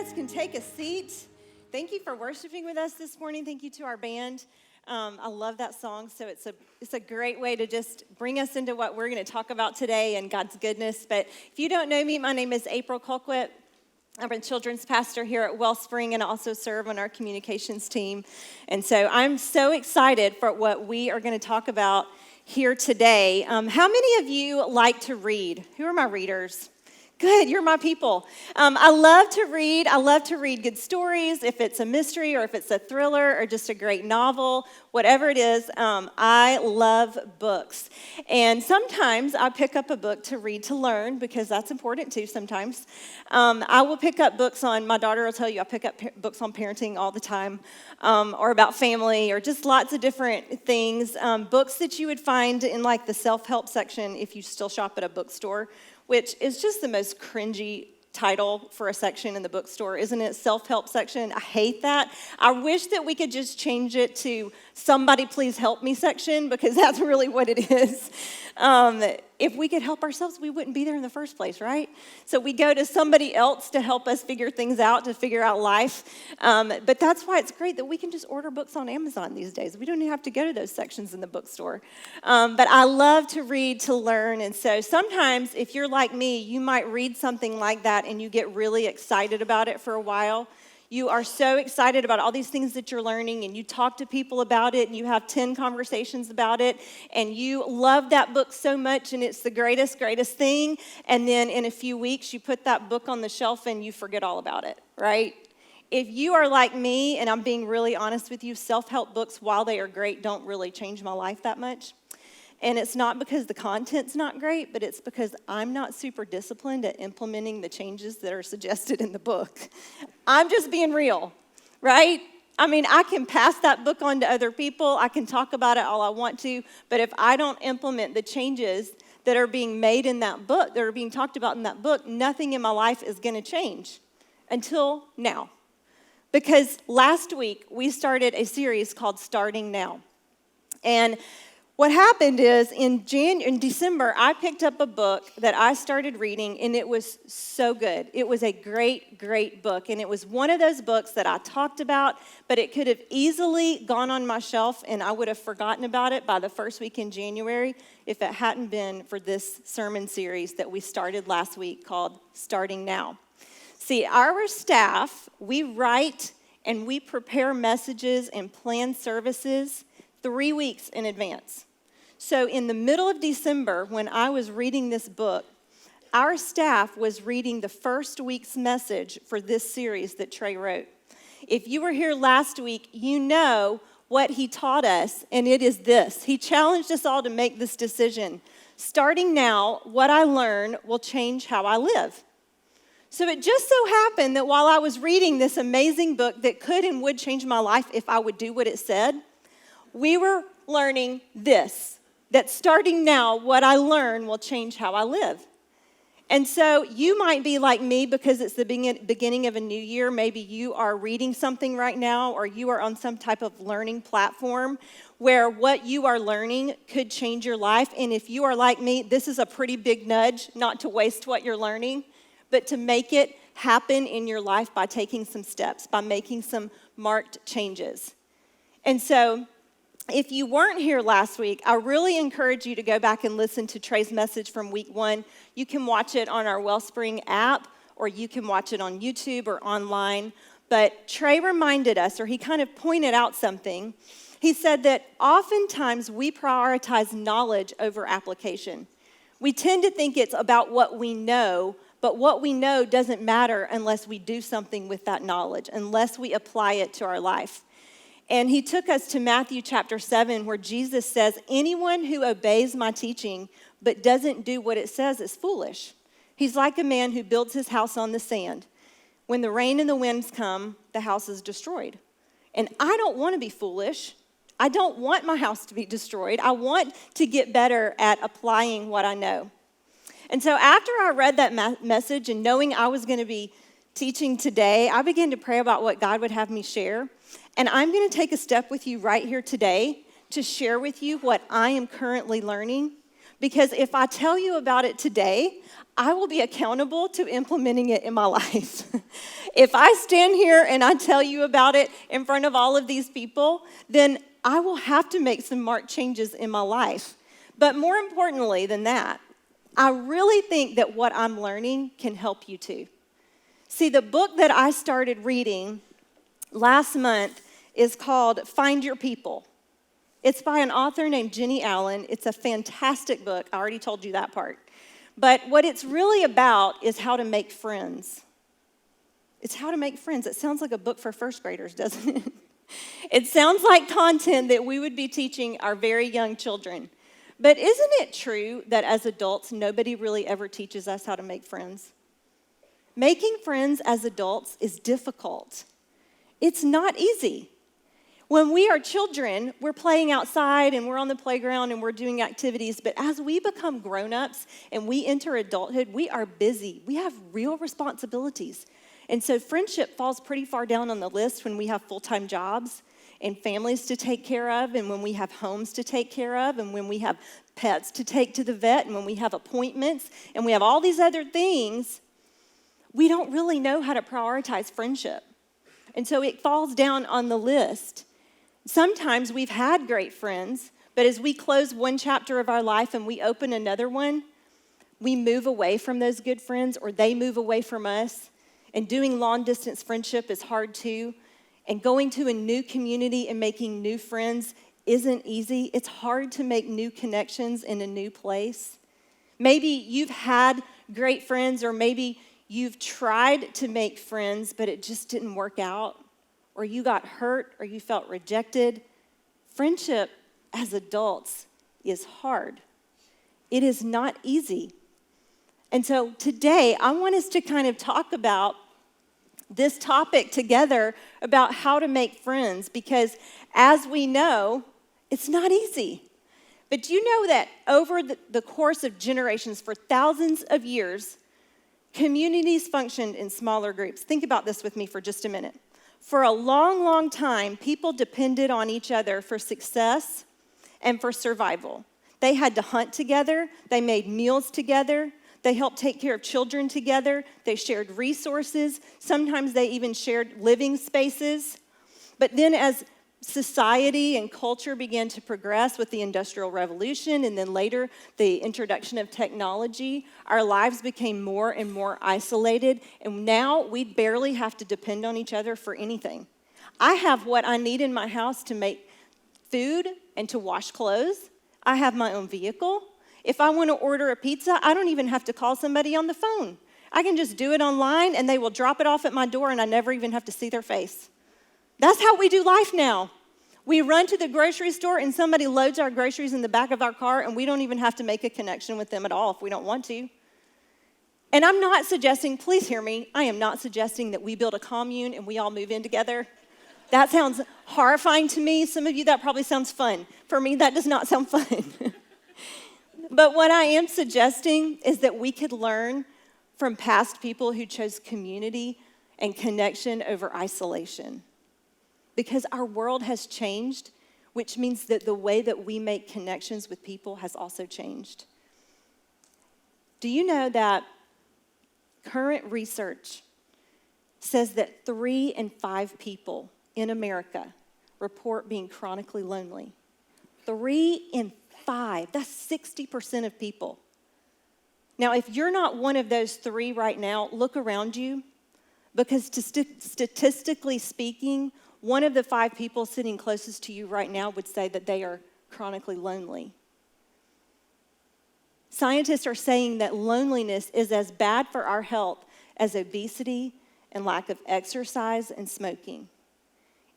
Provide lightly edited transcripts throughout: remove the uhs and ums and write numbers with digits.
guys can take a seat. Thank you for worshiping with us this morning. Thank you to our band. I love that song, so it's a great way to just bring us into what we're going to talk about today and God's goodness. But if you don't know me, my name is April Colquett. I'm a children's pastor here at Wellspring and also serve on our communications team. And so I'm so excited for what we are going to talk about here today. How many of you like to read? Who are my readers? Good, you're my people. I love to read. I love to read good stories, if it's a mystery or if it's a thriller or just a great novel, whatever it is. I love books. And sometimes I pick up a book to read to learn because that's important too sometimes. I will pick up books on, my daughter will tell you, I pick up books on parenting all the time or about family or just lots of different things. Books that you would find in like the self-help section if you still shop at a bookstore, which is just the most cringy title for a section in the bookstore, isn't it? Self-help section. I hate that. I wish that we could just change it to somebody please help me section, because that's really what it is. If we could help ourselves, we wouldn't be there in the first place, right? So we go to somebody else to help us figure things out, to figure out life. But that's why it's great that we can just order books on Amazon these days. We don't even have to go to those sections in the bookstore. But I love to read to learn. And so sometimes if you're like me, you might read something like that and you get really excited about it for a while. You are so excited about all these things that you're learning, and you talk to people about it, and you have 10 conversations about it, and you love that book so much, and it's the greatest thing, and then in a few weeks, you put that book on the shelf, and you forget all about it, right? If you are like me, and I'm being really honest with you, self-help books, while they are great, don't really change my life that much. And it's not because the content's not great, but it's because I'm not super disciplined at implementing the changes that are suggested in the book. I'm just being real, right? I mean, I can pass that book on to other people. I can talk about it all I want to, but if I don't implement the changes that are being made in that book, that are being talked about in that book, nothing in my life is going to change until now. Because last week, we started a series called Starting Now. And what happened is in December, I picked up a book that I started reading, and it was so good. It was a great book, and it was one of those books that I talked about, but it could have easily gone on my shelf, and I would have forgotten about it by the first week in January if it hadn't been for this sermon series that we started last week called Starting Now. See, our staff, we write and we prepare messages and plan services 3 weeks in advance. So in the middle of December, when I was reading this book, our staff was reading the first week's message for this series that Trey wrote. If you were here last week, you know what he taught us, and it is this. He challenged us all to make this decision. Starting now, what I learn will change how I live. So it just so happened that while I was reading this amazing book that could and would change my life if I would do what it said, we were learning this. That starting now, what I learn will change how I live. And so you might be like me because it's the beginning of a new year. Maybe you are reading something right now, or you are on some type of learning platform where what you are learning could change your life. And if you are like me, this is a pretty big nudge not to waste what you're learning, but to make it happen in your life by taking some steps, by making some marked changes. And so if you weren't here last week, I really encourage you to go back and listen to Trey's message from week 1. You can watch it on our Wellspring app, or you can watch it on YouTube or online. But Trey reminded us, or he kind of pointed out something. He said that oftentimes we prioritize knowledge over application. We tend to think it's about what we know, but what we know doesn't matter unless we do something with that knowledge, unless we apply it to our life. And he took us to Matthew chapter 7, where Jesus says, anyone who obeys my teaching but doesn't do what it says is foolish. He's like a man who builds his house on the sand. When the rain and the winds come, the house is destroyed. And I don't want to be foolish. I don't want my house to be destroyed. I want to get better at applying what I know. And so after I read that message and knowing I was going to be teaching today, I began to pray about what God would have me share. And I'm going to take a step with you right here today to share with you what I am currently learning, Because if I tell you about it today, I will be accountable to implementing it in my life. If I stand here and I tell you about it in front of all of these people, then I will have to make some marked changes in my life. But more importantly than that, I really think that what I'm learning can help you too. See, the book that I started reading last month is called Find Your People. It's by an author named Jenny Allen. It's a fantastic book. I already told you that part. But what it's really about is how to make friends. It's how to make friends. It sounds like a book for first graders, doesn't it? It sounds like content that we would be teaching our very young children. But isn't it true that as adults, nobody really ever teaches us how to make friends? Making friends as adults is difficult. It's not easy. When we are children, we're playing outside and we're on the playground and we're doing activities. But as we become grown-ups and we enter adulthood, we are busy. We have real responsibilities. And so friendship falls pretty far down on the list when we have full-time jobs and families to take care of, and when we have homes to take care of, and when we have pets to take to the vet, and when we have appointments, and we have all these other things, we don't really know how to prioritize friendship. And so it falls down on the list. Sometimes we've had great friends, but as we close one chapter of our life and we open another one, we move away from those good friends, or they move away from us. And doing long-distance friendship is hard too. And going to a new community and making new friends isn't easy. It's hard to make new connections in a new place. Maybe you've had great friends, or maybe you've tried to make friends, but it just didn't work out, or you got hurt, or you felt rejected. Friendship as adults is hard. It is not easy. And so today, I want us to kind of talk about this topic together about how to make friends, because as we know, it's not easy. But do you know that over the course of generations, for thousands of years, communities functioned in smaller groups? Think about this with me for just a minute. For a long, long time, people depended on each other for success and for survival. They had to hunt together. They made meals together. They helped take care of children together. They shared resources. Sometimes they even shared living spaces. But then as society and culture began to progress with the Industrial Revolution, and then later the introduction of technology, our lives became more and more isolated, and now we barely have to depend on each other for anything. I have what I need in my house to make food and to wash clothes. I have my own vehicle. If I want to order a pizza, I don't even have to call somebody on the phone. I can just do it online, and they will drop it off at my door, and I never even have to see their face. That's how we do life now. We run to the grocery store, and somebody loads our groceries in the back of our car, and we don't even have to make a connection with them at all if we don't want to. And I'm not suggesting, please hear me, I am not suggesting that we build a commune and we all move in together. That sounds horrifying to me. Some of you, that probably sounds fun. For me, that does not sound fun. But what I am suggesting is that we could learn from past people who chose community and connection over isolation. Because our world has changed, which means that the way that we make connections with people has also changed. Do you know that current research says that 3 in 5 people in America report being chronically lonely? 3 in 5, that's 60% of people. Now, if you're not one of those 3 right now, look around you, because statistically speaking, one of the 5 people sitting closest to you right now would say that they are chronically lonely. Scientists are saying that loneliness is as bad for our health as obesity and lack of exercise and smoking.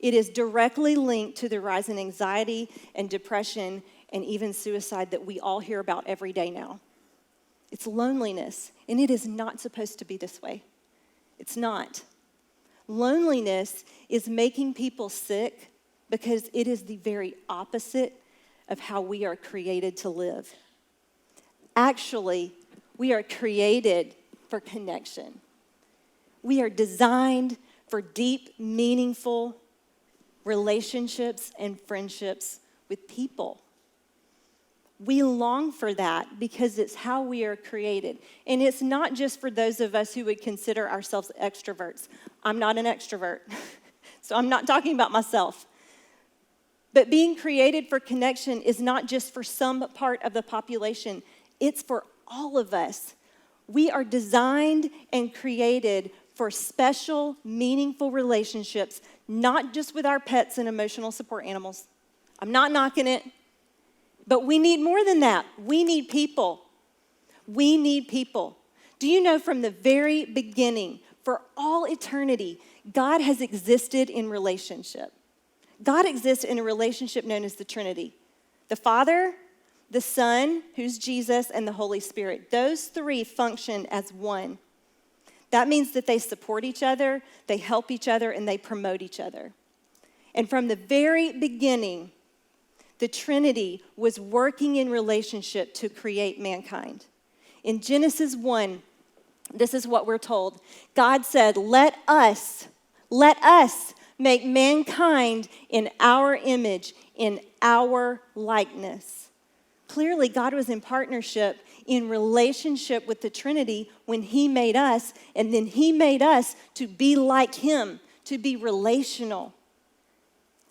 It is directly linked to the rise in anxiety and depression and even suicide that we all hear about every day now. It's loneliness, and it is not supposed to be this way. It's not. Loneliness is making people sick because it is the very opposite of how we are created to live. Actually, we are created for connection. We are designed for deep, meaningful relationships and friendships with people. We long for that because it's how we are created. And it's not just for those of us who would consider ourselves extroverts. I'm not an extrovert, so I'm not talking about myself. But being created for connection is not just for some part of the population. It's for all of us. We are designed and created for special, meaningful relationships, not just with our pets and emotional support animals. I'm not knocking it. But we need more than that. We need people. We need people. Do you know from the very beginning, for all eternity, God has existed in relationship. God exists in a relationship known as the Trinity. The Father, the Son, who's Jesus, and the Holy Spirit. Those three function as one. That means that they support each other, they help each other, and they promote each other. And from the very beginning, the Trinity was working in relationship to create mankind. In Genesis 1, this is what we're told. God said, let us make mankind in our image, in our likeness. Clearly, God was in partnership, in relationship with the Trinity when he made us, and then he made us to be like him, to be relational.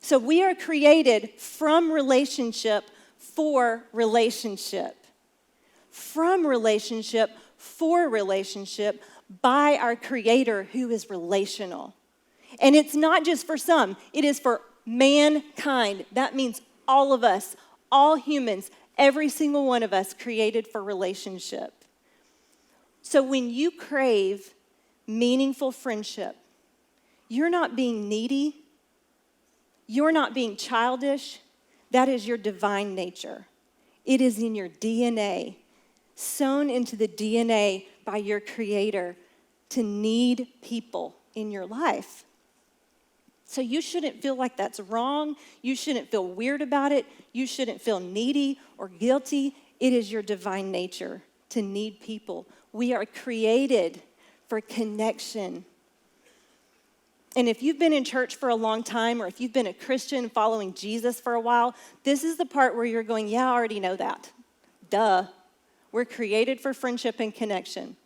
So we are created from relationship for relationship. From relationship for relationship by our Creator who is relational. And it's not just for some, it is for mankind. That means all of us, all humans, every single one of us created for relationship. So when you crave meaningful friendship, you're not being needy. You're not being childish. That is your divine nature. It is in your DNA, sown into the DNA by your Creator to need people in your life. So you shouldn't feel like that's wrong. You shouldn't feel weird about it. You shouldn't feel needy or guilty. It is your divine nature to need people. We are created for connection. And if you've been in church for a long time, or if you've been a Christian following Jesus for a while, this is the part where you're going, yeah, I already know that. Duh. We're created for friendship and connection.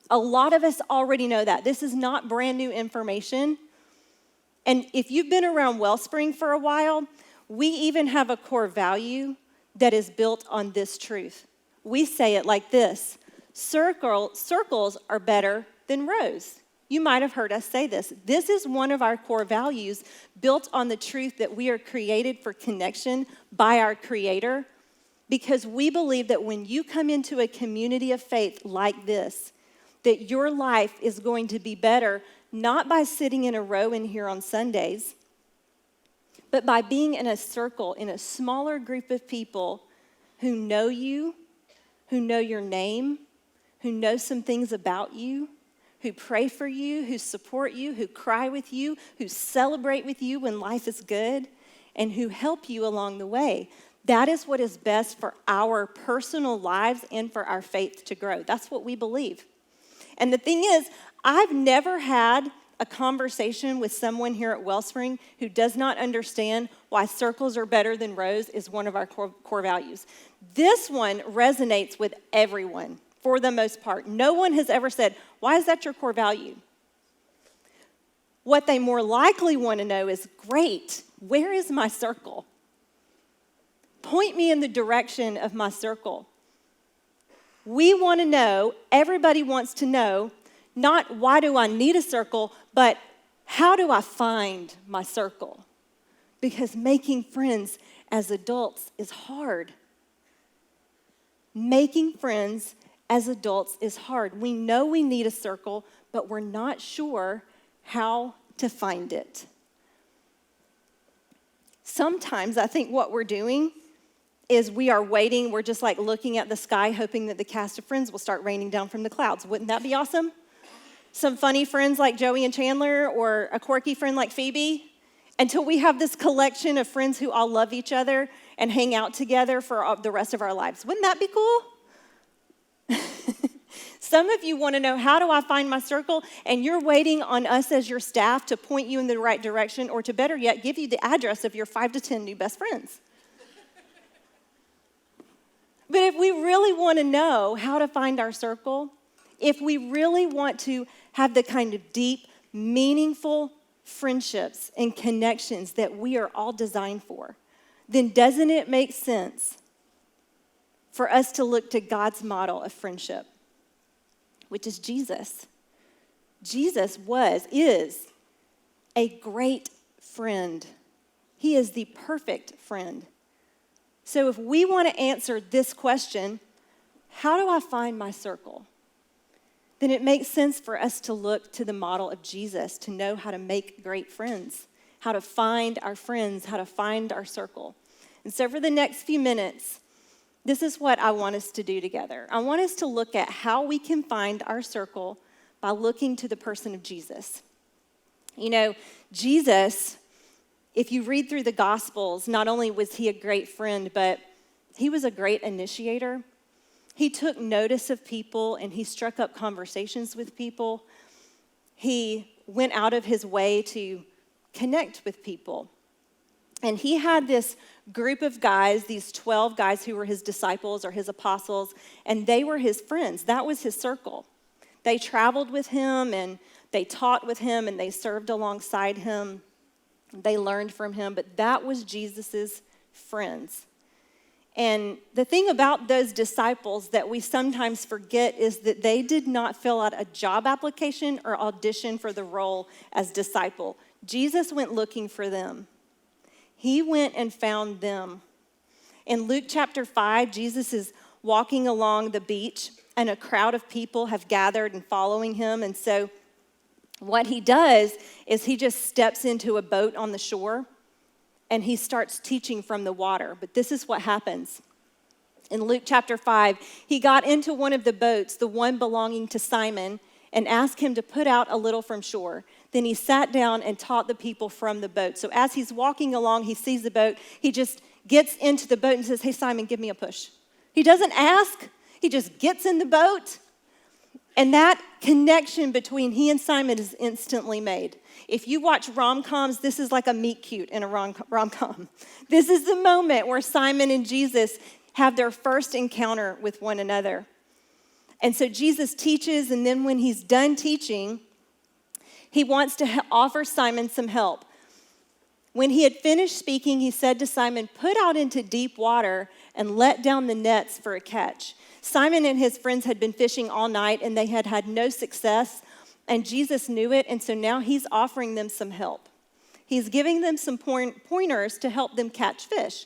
A lot of us already know that. This is not brand new information. And if you've been around Wellspring for a while, we even have a core value that is built on this truth. We say it like this: circles are better than rows. You might have heard us say this. This is one of our core values built on the truth that we are created for connection by our Creator, because we believe that when you come into a community of faith like this, that your life is going to be better, not by sitting in a row in here on Sundays, but by being in a circle, in a smaller group of people who know you, who know your name, who know some things about you, who pray for you, who support you, who cry with you, who celebrate with you when life is good, and who help you along the way. That is what is best for our personal lives and for our faith to grow. That's what we believe. And the thing is, I've never had a conversation with someone here at Wellspring who does not understand why circles are better than rows is one of our core values. This one resonates with everyone for the most part. No one has ever said, why is that your core value? What they more likely want to know is, great, where is my circle? Point me in the direction of my circle. We want to know, everybody wants to know, not why do I need a circle, but how do I find my circle? Because making friends as adults is hard. Making friends as adults is hard. We know we need a circle, but we're not sure how to find it. Sometimes I think what we're doing is we are waiting, we're just like looking at the sky, hoping that the cast of friends will start raining down from the clouds. Wouldn't that be awesome? Some funny friends like Joey and Chandler, or a quirky friend like Phoebe, until we have this collection of friends who all love each other and hang out together for the rest of our lives. Wouldn't that be cool? Some of you want to know, how do I find my circle? And you're waiting on us as your staff to point you in the right direction, or to better yet, give you the address of your 5 to 10 new best friends. But if we really want to know how to find our circle, if we really want to have the kind of deep, meaningful friendships and connections that we are all designed for, then doesn't it make sense for us to look to God's model of friendship, which is Jesus? Jesus is a great friend. He is the perfect friend. So if we want to answer this question, how do I find my circle? Then it makes sense for us to look to the model of Jesus to know how to make great friends, how to find our friends, how to find our circle. And so for the next few minutes, this is what I want us to do together. I want us to look at how we can find our circle by looking to the person of Jesus. You know, Jesus, if you read through the Gospels, not only was he a great friend, but he was a great initiator. He took notice of people and he struck up conversations with people. He went out of his way to connect with people. And he had this group of guys, these 12 guys who were his disciples or his apostles, and they were his friends. That was his circle. They traveled with him and they taught with him and they served alongside him. They learned from him, but that was Jesus's friends. And the thing about those disciples that we sometimes forget is that they did not fill out a job application or audition for the role as disciple. Jesus went looking for them. He went and found them. In Luke chapter 5, Jesus is walking along the beach, and a crowd of people have gathered and following him. And so what he does is he just steps into a boat on the shore, and he starts teaching from the water. But this is what happens. In Luke chapter 5, he got into one of the boats, the one belonging to Simon, and asked him to put out a little from shore. Then he sat down and taught the people from the boat. So as he's walking along, he sees the boat. He just gets into the boat and says, "Hey, Simon, give me a push." He doesn't ask. He just gets in the boat. And that connection between he and Simon is instantly made. If you watch rom-coms, this is like a meet cute in a rom-com. This is the moment where Simon and Jesus have their first encounter with one another. And so Jesus teaches, and then when he's done teaching, he wants to offer Simon some help. When he had finished speaking, he said to Simon, "Put out into deep water and let down the nets for a catch." Simon and his friends had been fishing all night, and they had had no success, and Jesus knew it, and so now he's offering them some help. He's giving them some pointers to help them catch fish.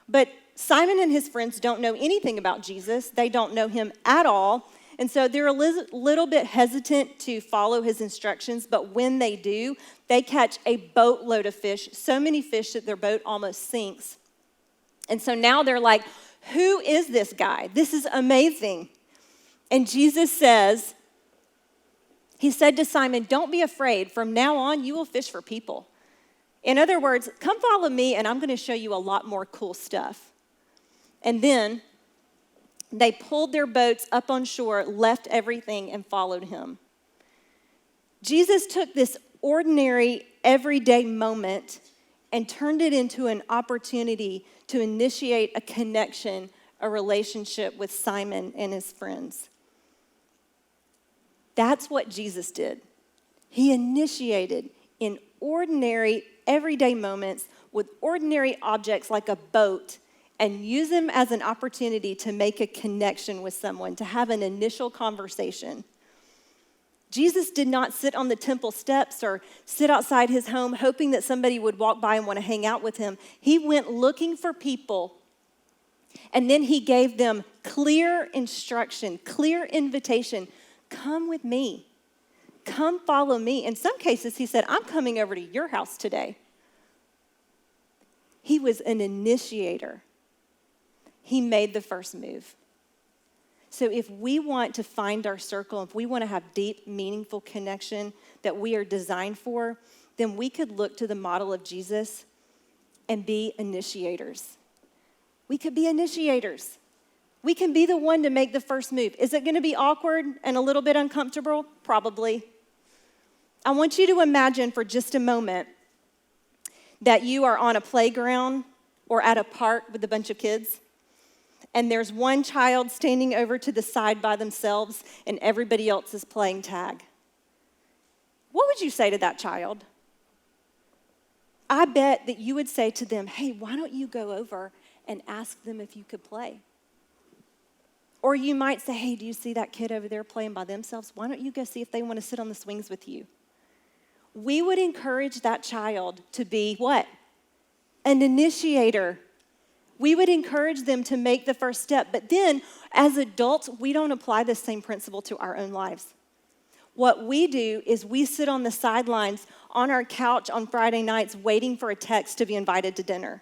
But Simon and his friends don't know anything about Jesus. They don't know him at all. And so they're a little bit hesitant to follow his instructions, but when they do, they catch a boatload of fish, so many fish that their boat almost sinks. And so now they're like, "Who is this guy? This is amazing." And Jesus says, he said to Simon, "Don't be afraid. From now on, you will fish for people." In other words, come follow me, and I'm going to show you a lot more cool stuff. And then they pulled their boats up on shore, left everything, and followed him. Jesus took this ordinary, everyday moment and turned it into an opportunity to initiate a connection, a relationship with Simon and his friends. That's what Jesus did. He initiated in ordinary, everyday moments with ordinary objects like a boat and use them as an opportunity to make a connection with someone, to have an initial conversation. Jesus did not sit on the temple steps or sit outside his home hoping that somebody would walk by and want to hang out with him. He went looking for people, and then he gave them clear instruction, clear invitation. Come with me. Come follow me. In some cases, he said, "I'm coming over to your house today." He was an initiator. He made the first move. So if we want to find our circle, if we want to have deep, meaningful connection that we are designed for, then we could look to the model of Jesus and be initiators. We could be initiators. We can be the one to make the first move. Is it going to be awkward and a little bit uncomfortable? Probably. I want you to imagine for just a moment that you are on a playground or at a park with a bunch of kids, and there's one child standing over to the side by themselves and everybody else is playing tag. What would you say to that child? I bet that you would say to them, hey, why don't you go over and ask them if you could play? Or you might say, hey, do you see that kid over there playing by themselves? Why don't you go see if they want to sit on the swings with you? We would encourage that child to be what? An initiator. We would encourage them to make the first step. But then, as adults, we don't apply this same principle to our own lives. What we do is we sit on the sidelines on our couch on Friday nights waiting for a text to be invited to dinner.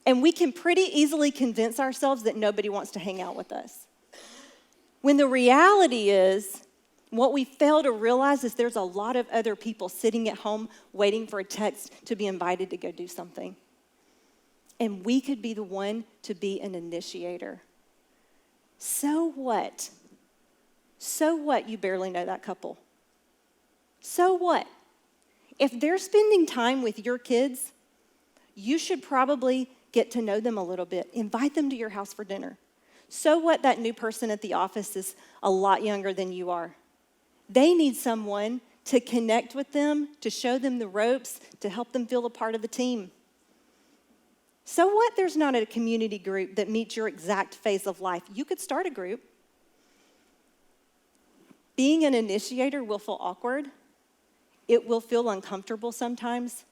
And we can pretty easily convince ourselves that nobody wants to hang out with us. When the reality is, what we fail to realize is there's a lot of other people sitting at home waiting for a text to be invited to go do something. And we could be the one to be an initiator. So what? So what you barely know that couple? So what? If they're spending time with your kids, you should probably get to know them a little bit. Invite them to your house for dinner. So what that new person at the office is a lot younger than you are. They need someone to connect with them, to show them the ropes, to help them feel a part of the team. So what there's not a community group that meets your exact phase of life? You could start a group. Being an initiator will feel awkward. It will feel uncomfortable sometimes.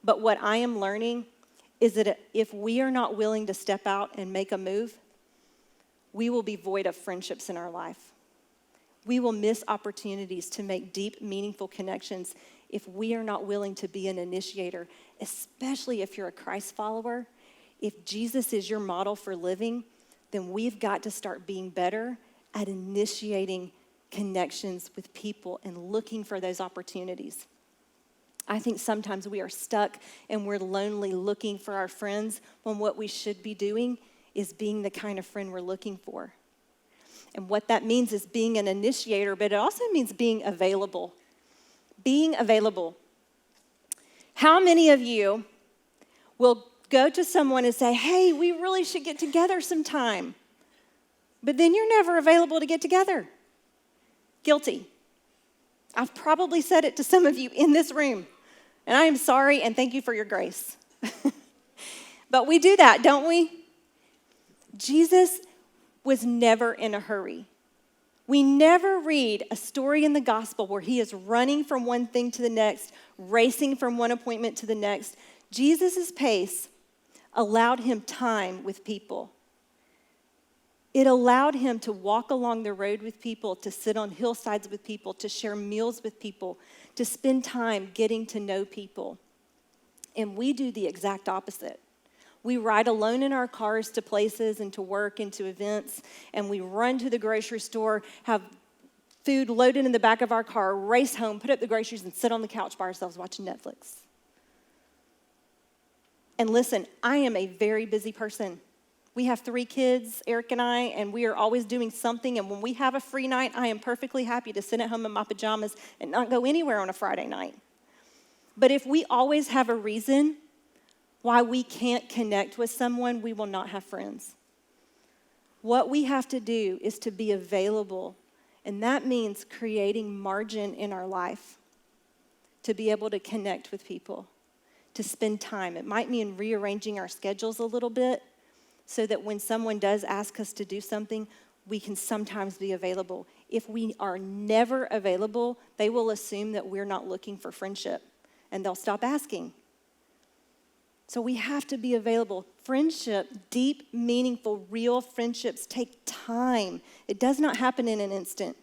But what I am learning is that if we are not willing to step out and make a move, we will be void of friendships in our life. We will miss opportunities to make deep, meaningful connections if we are not willing to be an initiator, especially if you're a Christ follower. If Jesus is your model for living, then we've got to start being better at initiating connections with people and looking for those opportunities. I think sometimes we are stuck and we're lonely looking for our friends when what we should be doing is being the kind of friend we're looking for. And what that means is being an initiator, but it also means being available. Being available. How many of you will go to someone and say, hey, we really should get together sometime, but then you're never available to get together? Guilty. I've probably said it to some of you in this room, and I am sorry and thank you for your grace. But we do that, don't we? Jesus was never in a hurry. We never read a story in the gospel where he is running from one thing to the next, racing from one appointment to the next. Jesus' pace allowed him time with people. It allowed him to walk along the road with people, to sit on hillsides with people, to share meals with people, to spend time getting to know people. And we do the exact opposite. We ride alone in our cars to places and to work and to events, and we run to the grocery store, have food loaded in the back of our car, race home, put up the groceries, and sit on the couch by ourselves watching Netflix. And listen, I am a very busy person. We have 3 kids, Eric and I, and we are always doing something. And when we have a free night, I am perfectly happy to sit at home in my pajamas and not go anywhere on a Friday night. But if we always have a reason why we can't connect with someone, we will not have friends. What we have to do is to be available, and that means creating margin in our life to be able to connect with people, to spend time. It might mean rearranging our schedules a little bit so that when someone does ask us to do something, we can sometimes be available. If we are never available, they will assume that we're not looking for friendship, and they'll stop asking. So we have to be available. Friendship, deep, meaningful, real friendships take time. It does not happen in an instant.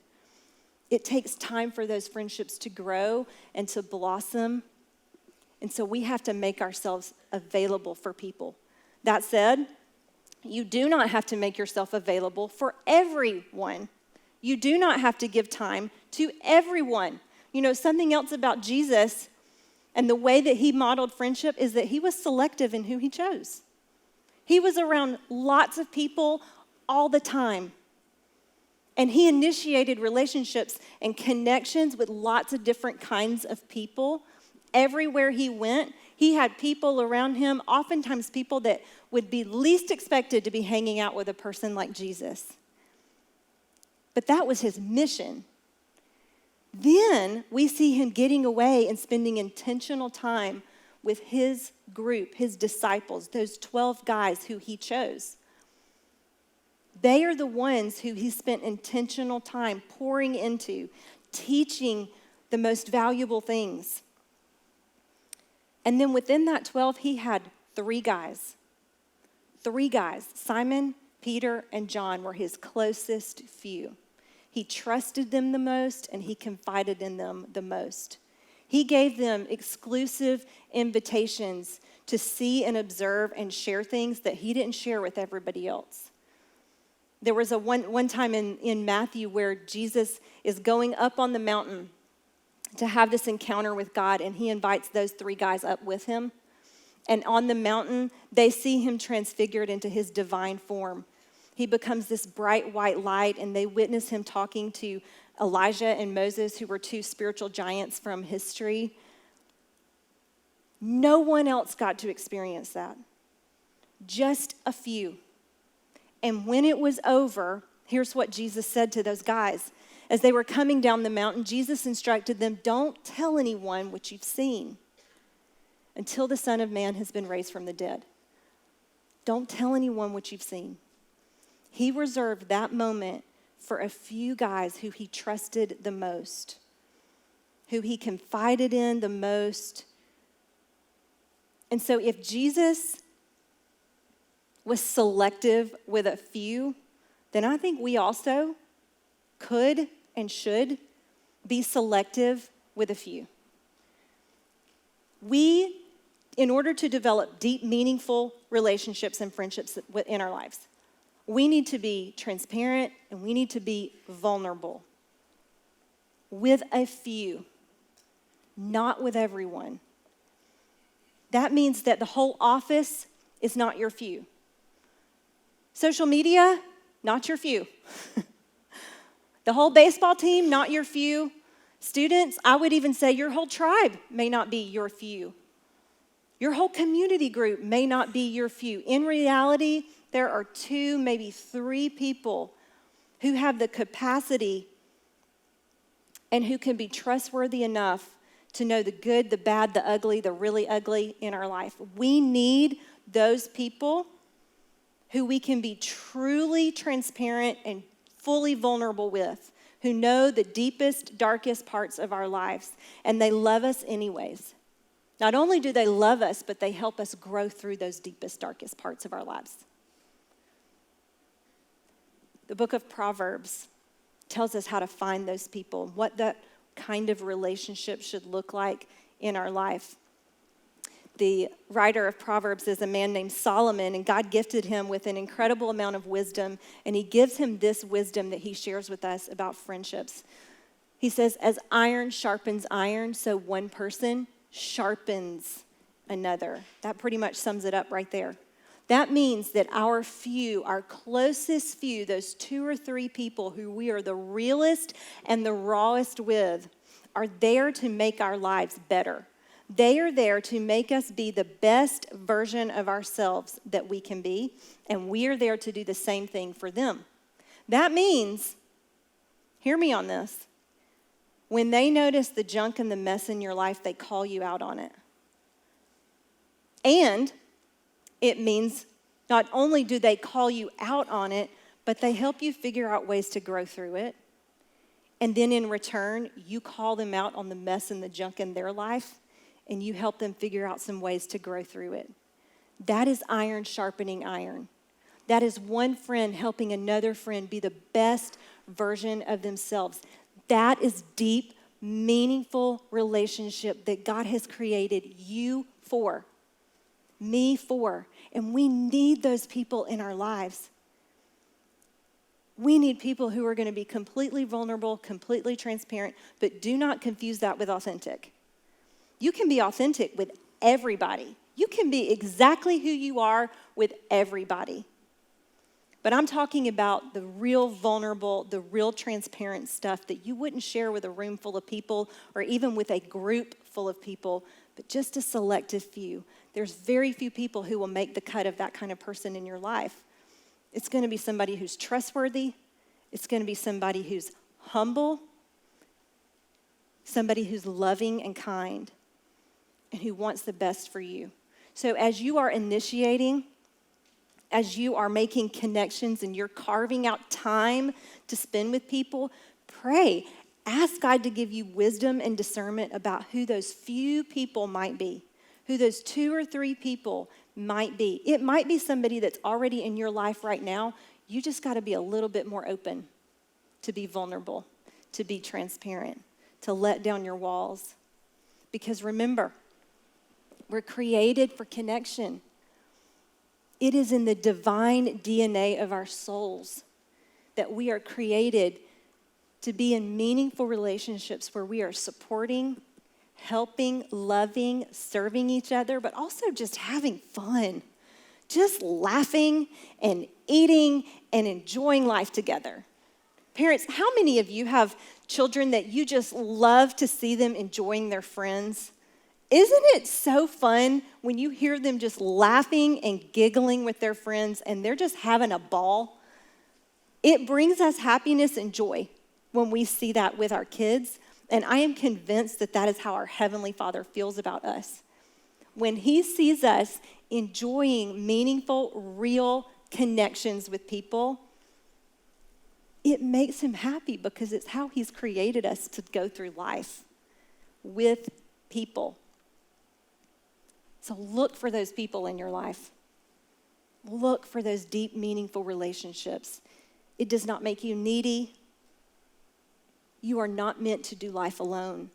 It takes time for those friendships to grow and to blossom. And so we have to make ourselves available for people. That said, you do not have to make yourself available for everyone. You do not have to give time to everyone. You know, something else about Jesus and the way that he modeled friendship is that he was selective in who he chose. He was around lots of people all the time. And he initiated relationships and connections with lots of different kinds of people Everywhere he went, he had people around him, oftentimes people that would be least expected to be hanging out with a person like Jesus. But that was his mission. Then we see him getting away and spending intentional time with his group, his disciples, those 12 guys who he chose. They are the ones who he spent intentional time pouring into, teaching the most valuable things. And then within that 12, he had 3 guys. 3 guys. Simon, Peter, and John were his closest few. He trusted them the most, and he confided in them the most. He gave them exclusive invitations to see and observe and share things that he didn't share with everybody else. There was one time in Matthew where Jesus is going up on the mountain to have this encounter with God, and he invites those 3 guys up with him. And on the mountain, they see him transfigured into his divine form. He becomes this bright white light, and they witness him talking to Elijah and Moses, who were 2 spiritual giants from history. No one else got to experience that. Just a few. And when it was over, here's what Jesus said to those guys. As they were coming down the mountain, Jesus instructed them, don't tell anyone what you've seen until the Son of Man has been raised from the dead. Don't tell anyone what you've seen. He reserved that moment for a few guys who he trusted the most, who he confided in the most. And so if Jesus was selective with a few, then I think we also could and should be selective with a few. We, in order to develop deep, meaningful relationships and friendships in our lives, we need to be transparent and we need to be vulnerable with a few, not with everyone. That means that the whole office is not your few. Social media, not your few. The whole baseball team, not your few. Students, I would even say your whole tribe may not be your few. Your whole community group may not be your few. In reality, there are 2, maybe 3 people who have the capacity and who can be trustworthy enough to know the good, the bad, the ugly, the really ugly in our life. We need those people who we can be truly transparent and fully vulnerable with, who know the deepest, darkest parts of our lives, and they love us anyways. Not only do they love us, but they help us grow through those deepest, darkest parts of our lives. The book of Proverbs tells us how to find those people, what that kind of relationship should look like in our life. The writer of Proverbs is a man named Solomon, and God gifted him with an incredible amount of wisdom, and he gives him this wisdom that he shares with us about friendships. He says, as iron sharpens iron, so one person sharpens another. That pretty much sums it up right there. That means that our few, our closest few, those 2 or 3 people who we are the realest and the rawest with, are there to make our lives better. They are there to make us be the best version of ourselves that we can be, and we are there to do the same thing for them. That means, hear me on this, when they notice the junk and the mess in your life, they call you out on it. And it means not only do they call you out on it, but they help you figure out ways to grow through it. And then in return, you call them out on the mess and the junk in their life, and you help them figure out some ways to grow through it. That is iron sharpening iron. That is one friend helping another friend be the best version of themselves. That is deep, meaningful relationship that God has created you for, me for. And we need those people in our lives. We need people who are going to be completely vulnerable, completely transparent, but do not confuse that with authentic. You can be authentic with everybody. You can be exactly who you are with everybody. But I'm talking about the real vulnerable, the real transparent stuff that you wouldn't share with a room full of people or even with a group full of people but just a selective few. There's very few people who will make the cut of that kind of person in your life. It's going to be somebody who's trustworthy. It's going to be somebody who's humble, somebody who's loving and kind, and who wants the best for you. So as you are initiating, as you are making connections and you're carving out time to spend with people, pray. Ask God to give you wisdom and discernment about who those few people might be, who those 2 or 3 people might be. It might be somebody that's already in your life right now. You just got to be a little bit more open to be vulnerable, to be transparent, to let down your walls. Because remember, we're created for connection. It is in the divine DNA of our souls that we are created to be in meaningful relationships where we are supporting, helping, loving, serving each other, but also just having fun, just laughing and eating and enjoying life together. Parents, how many of you have children that you just love to see them enjoying their friends? Isn't it so fun when you hear them just laughing and giggling with their friends and they're just having a ball? It brings us happiness and joy when we see that with our kids. And I am convinced that that is how our Heavenly Father feels about us. When He sees us enjoying meaningful, real connections with people, it makes Him happy because it's how He's created us to go through life with people. So look for those people in your life. Look for those deep, meaningful relationships. It does not make you needy. You are not meant to do life alone.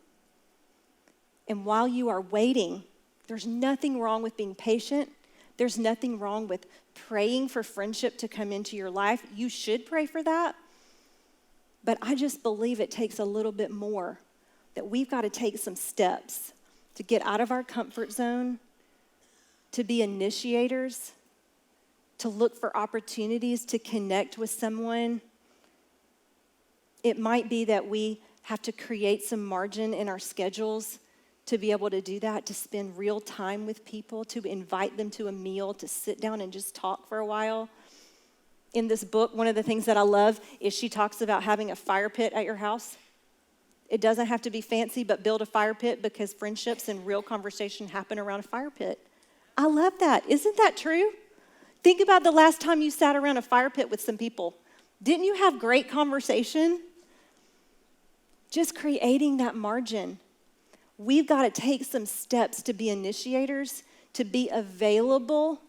And while you are waiting, there's nothing wrong with being patient. There's nothing wrong with praying for friendship to come into your life. You should pray for that. But I just believe it takes a little bit more, that we've got to take some steps to get out of our comfort zone, to be initiators, to look for opportunities to connect with someone. It might be that we have to create some margin in our schedules to be able to do that, to spend real time with people, to invite them to a meal, to sit down and just talk for a while. In this book, one of the things that I love is she talks about having a fire pit at your house. It doesn't have to be fancy, but build a fire pit because friendships and real conversation happen around a fire pit. I love that. Isn't that true? Think about the last time you sat around a fire pit with some people. Didn't you have great conversation? Just creating that margin. We've got to take some steps to be initiators, to be available,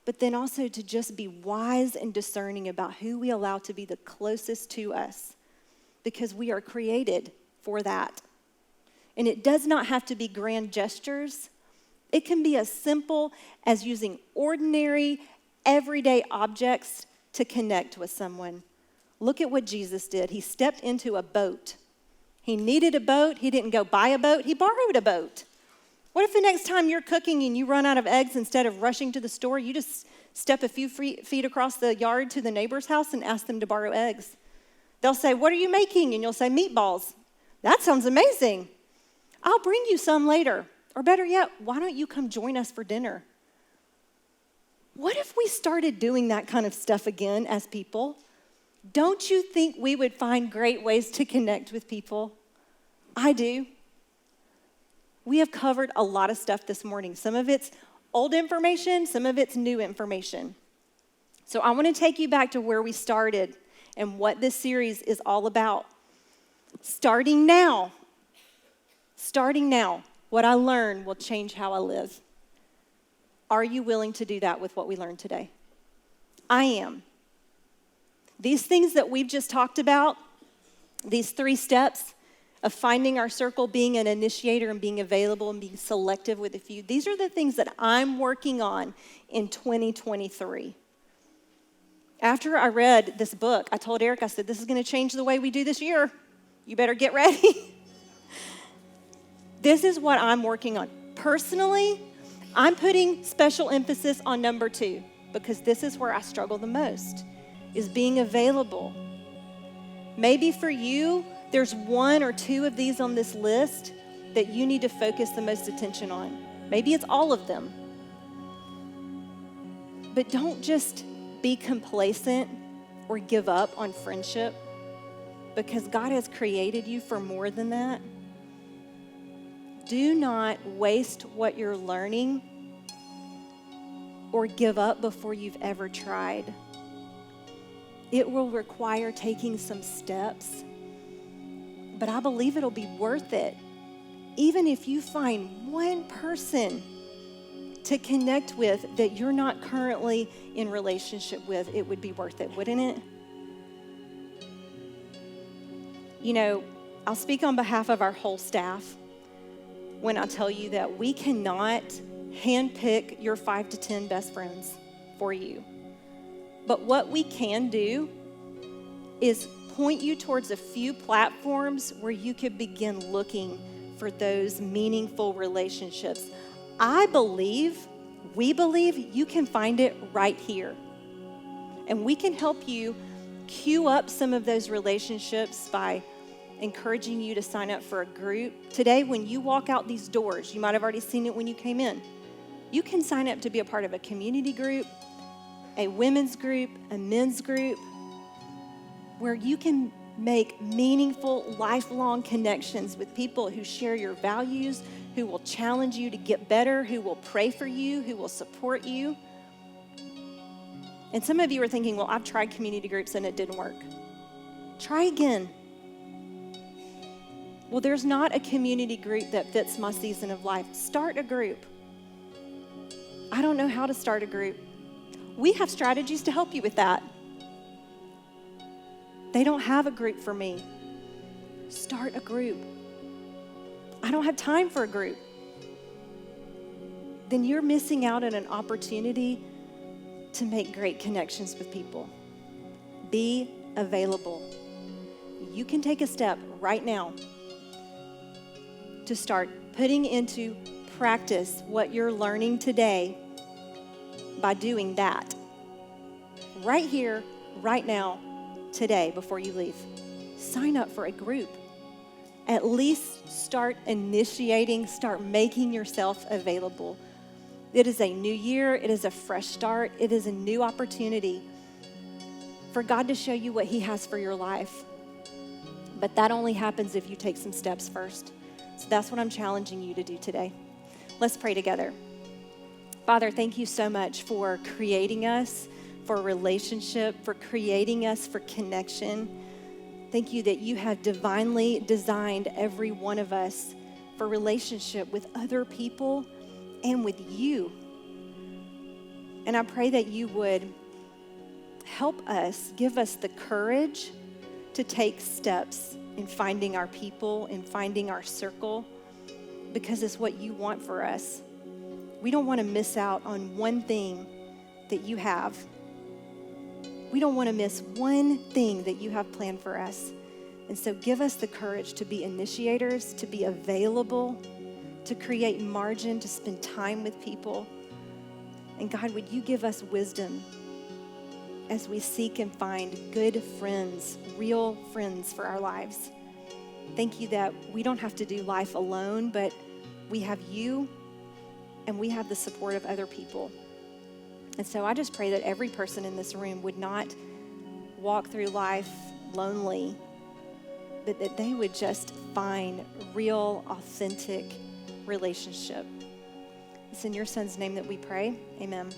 but then also to just be wise and discerning about who we allow to be the closest to us, because we are created for that. And it does not have to be grand gestures. It can be as simple as using ordinary, everyday objects to connect with someone. Look at what Jesus did. He stepped into a boat. He needed a boat. He didn't go buy a boat. He borrowed a boat. What if the next time you're cooking and you run out of eggs, instead of rushing to the store, you just step a few feet across the yard to the neighbor's house and ask them to borrow eggs? They'll say, "What are you making?" And you'll say, "Meatballs." That sounds amazing. I'll bring you some later. Or better yet, why don't you come join us for dinner? What if we started doing that kind of stuff again as people? Don't you think we would find great ways to connect with people? I do. We have covered a lot of stuff this morning. Some of it's old information, some of it's new information. So I want to take you back to where we started and what this series is all about. Starting now, what I learn will change how I live. Are you willing to do that with what we learned today? I am. These things that we've just talked about, these 3 steps of finding our circle, being an initiator and being available and being selective with a few, these are the things that I'm working on in 2023. After I read this book, I told Eric, I said, this is going to change the way we do this year. You better get ready. This is what I'm working on. Personally, I'm putting special emphasis on number 2 because this is where I struggle the most, is being available. Maybe for you, there's 1 or 2 of these on this list that you need to focus the most attention on. Maybe it's all of them. But don't just be complacent or give up on friendship, because God has created you for more than that. Do not waste what you're learning or give up before you've ever tried. It will require taking some steps, but I believe it'll be worth it. Even if you find one person to connect with that you're not currently in relationship with, it would be worth it, wouldn't it? You know, I'll speak on behalf of our whole staff when I tell you that we cannot handpick your 5 to 10 best friends for you. But what we can do is point you towards a few platforms where you could begin looking for those meaningful relationships. We believe you can find it right here. And we can help you queue up some of those relationships by encouraging you to sign up for a group. Today, when you walk out these doors, you might have already seen it when you came in. You can sign up to be a part of a community group, a women's group, a men's group, where you can make meaningful, lifelong connections with people who share your values, who will challenge you to get better, who will pray for you, who will support you. And some of you are thinking, well, I've tried community groups and it didn't work. Try again. Well, there's not a community group that fits my season of life. Start a group. I don't know how to start a group. We have strategies to help you with that. They don't have a group for me. Start a group. I don't have time for a group. Then you're missing out on an opportunity to make great connections with people. Be available. You can take a step right now to start putting into practice what you're learning today by doing that. Right here, right now, today, before you leave. Sign up for a group. At least start initiating, start making yourself available. It is a new year. It is a fresh start. It is a new opportunity for God to show you what He has for your life. But that only happens if you take some steps first. So that's what I'm challenging you to do today. Let's pray together. Father, thank you so much for creating us for relationship, for creating us for connection. Thank you that you have divinely designed every one of us for relationship with other people and with you. And I pray that you would help us, give us the courage to take steps in finding our people, in finding our circle, because it's what you want for us. We don't want to miss out on one thing that you have. We don't want to miss one thing that you have planned for us. And so give us the courage to be initiators, to be available, to create margin, to spend time with people. And God, would you give us wisdom as we seek and find good friends, real friends for our lives. Thank you that we don't have to do life alone, but we have you and we have the support of other people. And so I just pray that every person in this room would not walk through life lonely, but that they would just find real, authentic relationship. It's in your Son's name that we pray. Amen.